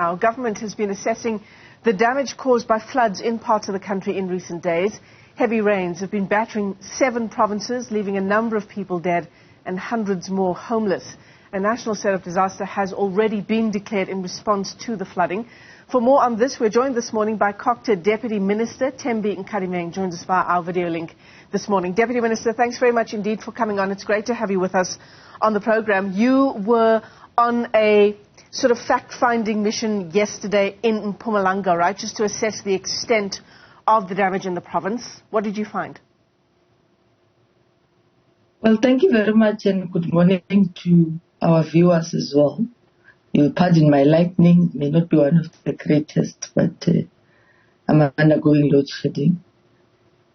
now. Government has been assessing the damage caused by floods in parts of the country in recent days. Heavy rains have been battering 7 provinces, leaving a number of people dead and hundreds more homeless. A national state of disaster has already been declared in response to the flooding. For more on this, we're joined this morning by COGTA Deputy Minister Thembi Nkadimeng, joins us via our video link this morning. Deputy Minister, thanks very much indeed for coming on. It's great to have you with us on the program. You were on a sort of fact-finding mission yesterday in Mpumalanga, right, just to assess the extent of the damage in the province. What did you find? Well, thank you very much and good morning to our viewers as well. You pardon my lightning, may not be one of the greatest, but I'm undergoing load shedding.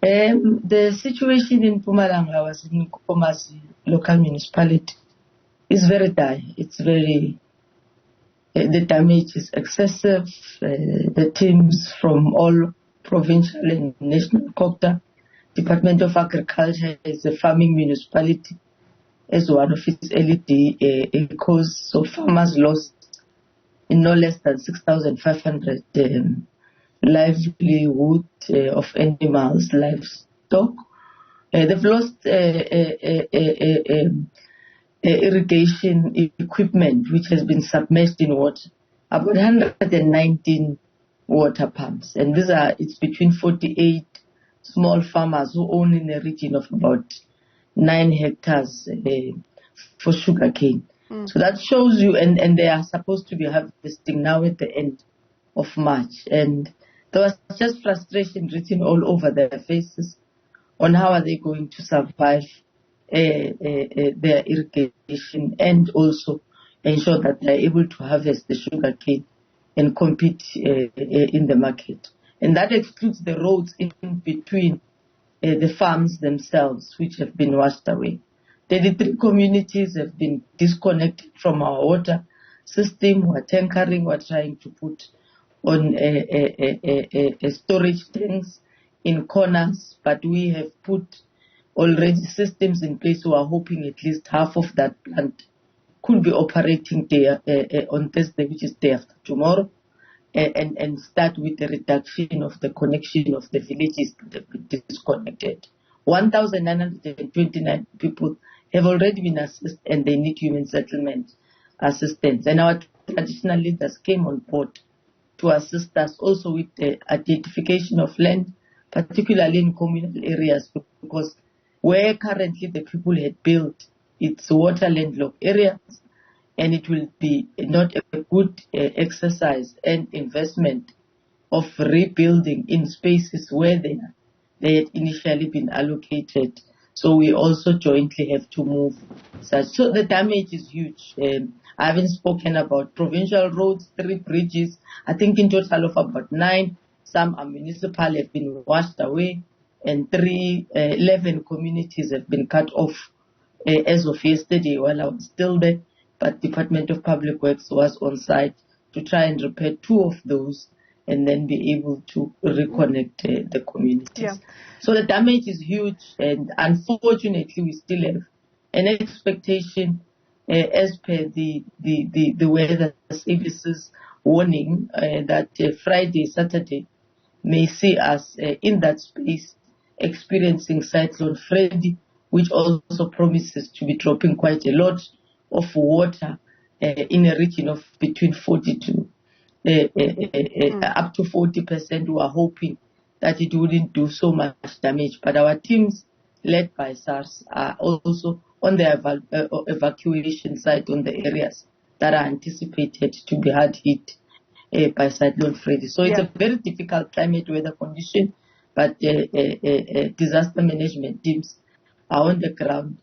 The situation in Mpumalanga was in Nkomazi local municipality is very dire. It's very, the damage is excessive. The teams from all provincial and national COGTA, Department of Agriculture is a farming municipality as one of its LED cause. So farmers lost in no less than 6,500 livelihood of animals, livestock. They've lost irrigation equipment which has been submerged in water, about 119 water pumps. And it's between 48 small farmers who own in a region of about 9 hectares for sugarcane. So that shows you, and they are supposed to be harvesting now at the end of March. And there was just frustration written all over their faces on how are they going to survive their irrigation and also ensure that they are able to harvest the sugarcane and compete in the market. And that excludes the roads in between the farms themselves, which have been washed away. 33 communities have been disconnected from our water system. We're tankering, we're trying to put on storage tanks in corners, but we have put already systems in place. We are hoping at least half of that plant could be operating there on Thursday, which is day after tomorrow, and start with the reduction of the connection of the villages that have been disconnected. 1,929 people have already been assessed and they need human settlement assistance. And our traditional leaders came on board to assist us also with the identification of land, particularly in communal areas, because where currently the people had built, it's water landlocked areas, and it will be not a good exercise and investment of rebuilding in spaces where they had initially been allocated. So we also jointly have to move such. So the damage is huge. I haven't spoken about provincial roads, 3 bridges, I think in total of about 9. Some are municipal, have been washed away, and 11 communities have been cut off as of yesterday while I was still there. But Department of Public Works was on site to try and repair 2 of those and then be able to reconnect the communities. Yeah. So the damage is huge, and unfortunately we still have an expectation as per the weather services warning that Friday, Saturday may see us in that space experiencing Cyclone Freddy, which also promises to be dropping quite a lot of water in a region of between 40 to up to 40%. We are hoping that it wouldn't do so much damage, but our teams led by SARS are also on the evacuation site on the areas that are anticipated to be hard hit by Cyclone Freddy. So it's a very difficult climate weather condition, but disaster management teams are on the ground,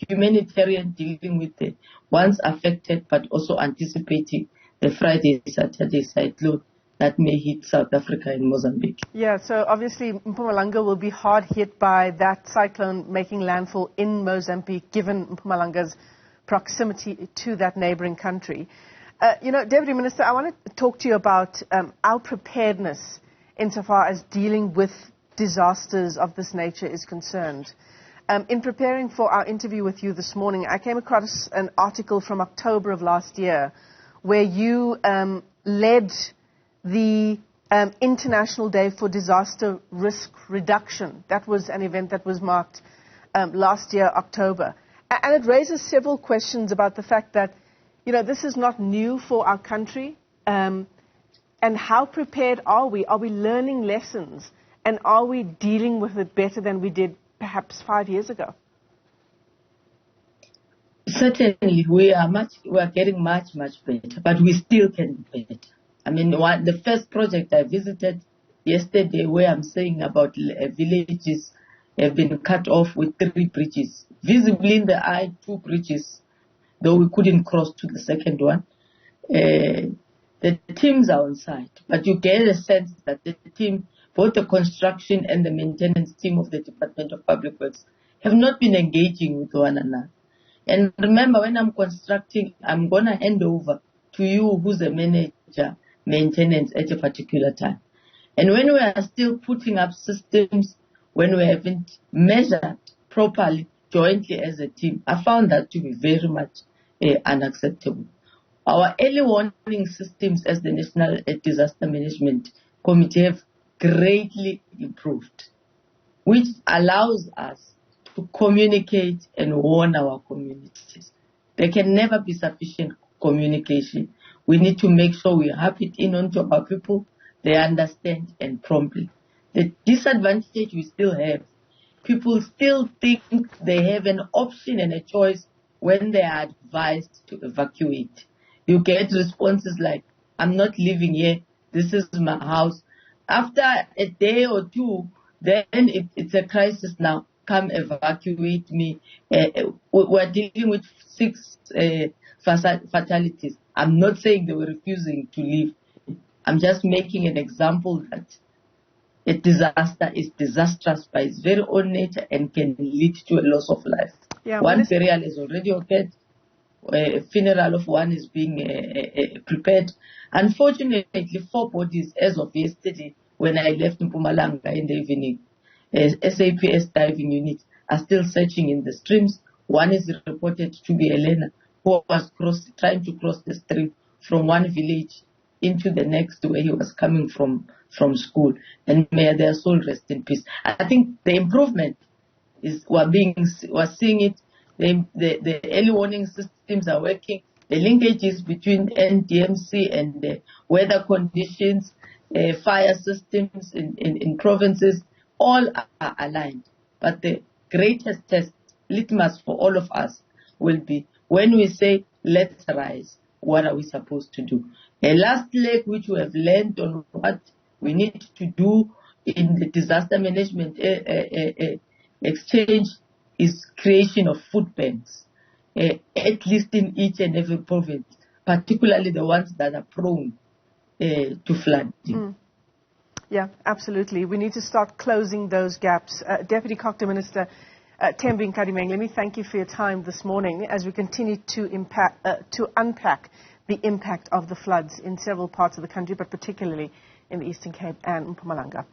humanitarian, dealing with the ones affected, but also anticipating the Friday, Saturday cyclone that may hit South Africa and Mozambique. Yeah, so obviously Mpumalanga will be hard hit by that cyclone making landfall in Mozambique, given Mpumalanga's proximity to that neighboring country. Deputy Minister, I want to talk to you about our preparedness insofar as dealing with disasters of this nature is concerned. In preparing for our interview with you this morning, I came across an article from October of last year where you led the International Day for Disaster Risk Reduction. That was an event that was marked last year, October. And it raises several questions about the fact that, this is not new for our country. And how prepared are we? Are we learning lessons? And are we dealing with it better than we did perhaps 5 years ago? Certainly, we are getting much better, but we still can be better. I mean, the first project I visited yesterday, where I'm saying about villages have been cut off with 3 bridges. Visibly in the eye, 2 bridges, though we couldn't cross to the second one. The teams are on site, but you get a sense that the team, both the construction and the maintenance team of the Department of Public Works, have not been engaging with one another. And remember, when I'm constructing, I'm going to hand over to you who's the manager, maintenance at a particular time. And when we are still putting up systems, when we haven't measured properly, jointly as a team, I found that to be very much unacceptable. Our early warning systems as the National Disaster Management Committee have greatly improved, which allows us to communicate and warn our communities. There can never be sufficient communication. We need to make sure we have it in onto our people, they understand, and promptly. The disadvantage we still have, people still think they have an option and a choice when they are advised to evacuate. You get responses like, I'm not living here, this is my house. After a day or two, then it's a crisis now. Come evacuate me. We're dealing with 6 fatalities. I'm not saying they were refusing to leave. I'm just making an example that a disaster is disastrous by its very own nature and can lead to a loss of life. Yeah, one burial has already occurred. A funeral of one is being prepared. Unfortunately, 4 bodies as of yesterday, when I left Mpumalanga in the evening, SAPS diving units are still searching in the streams. One is reported to be Elena, who was trying to cross the stream from one village into the next where he was coming from school. And may their soul rest in peace. I think the improvement is we're seeing it. The early warning systems are working. The linkages between NDMC and the weather conditions, fire systems in provinces, all are aligned. But the greatest test, litmus for all of us, will be when we say, let's rise, what are we supposed to do? A last leg which we have learned on what we need to do in the disaster management exchange is creation of food banks, at least in each and every province, particularly the ones that are prone to flooding. Yeah, absolutely. We need to start closing those gaps. Deputy COGTA Minister Thembi Nkadimeng, let me thank you for your time this morning as we continue to unpack the impact of the floods in several parts of the country, but particularly in the Eastern Cape and Mpumalanga.